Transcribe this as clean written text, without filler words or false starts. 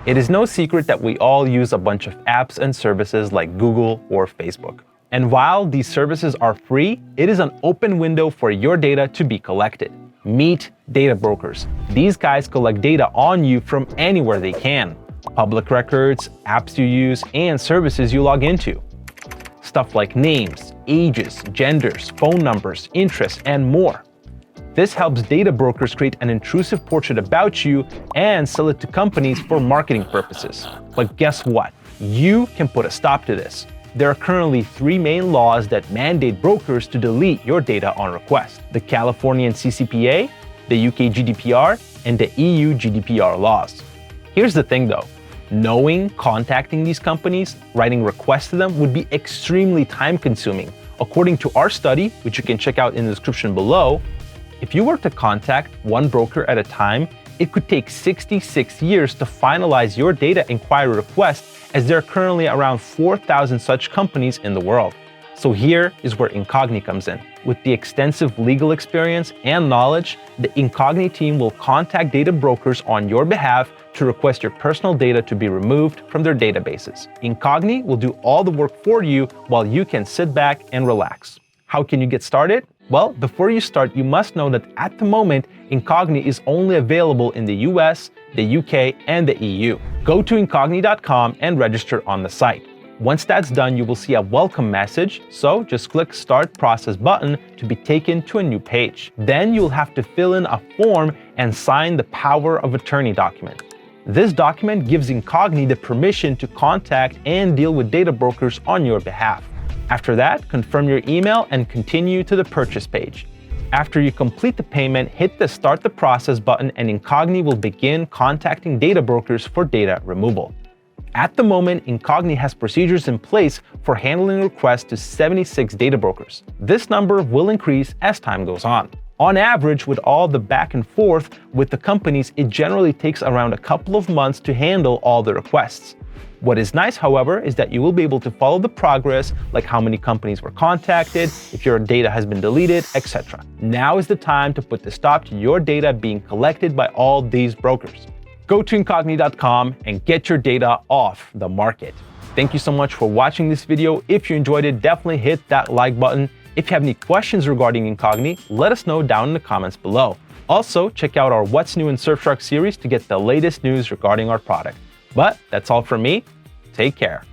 It is no secret that we all use a bunch of apps and services like Google or Facebook. And while these services are free, it is an open window for your data to be collected. Meet data brokers. These guys collect data on you from anywhere they can. Public records, apps you use, and services you log into. Stuff like names, ages, genders, phone numbers, interests, and more. This helps data brokers create an intrusive portrait about you and sell it to companies for marketing purposes. But guess what? You can put a stop to this. There are currently 3 main laws that mandate brokers to delete your data on request: the Californian CCPA, the UK GDPR, and the EU GDPR laws. Here's the thing though, contacting these companies, writing requests to them would be extremely time consuming. According to our study, which you can check out in the description below, if you were to contact one broker at a time, it could take 66 years to finalize your data inquiry request, as there are currently around 4,000 such companies in the world. So here is where Incogni comes in. With the extensive legal experience and knowledge, the Incogni team will contact data brokers on your behalf to request your personal data to be removed from their databases. Incogni will do all the work for you while you can sit back and relax. How can you get started? Well, before you start, you must know that at the moment, Incogni is only available in the US, the UK, and the EU. Go to incogni.com and register on the site. Once that's done, you will see a welcome message, so just click Start Process button to be taken to a new page. Then you'll have to fill in a form and sign the Power of Attorney document. This document gives Incogni the permission to contact and deal with data brokers on your behalf. After that, confirm your email and continue to the purchase page. After you complete the payment, hit the Start the Process button and Incogni will begin contacting data brokers for data removal. At the moment, Incogni has procedures in place for handling requests to 76 data brokers. This number will increase as time goes on. On average, with all the back and forth with the companies, it generally takes around a couple of months to handle all the requests. What is nice, however, is that you will be able to follow the progress, like how many companies were contacted, if your data has been deleted, etc. Now is the time to put the stop to your data being collected by all these brokers. Go to incogni.com and get your data off the market. Thank you so much for watching this video. If you enjoyed it, definitely hit that like button. If you have any questions regarding Incogni, let us know down in the comments below. Also, check out our What's New in Surfshark series to get the latest news regarding our product. But that's all from me. Take care.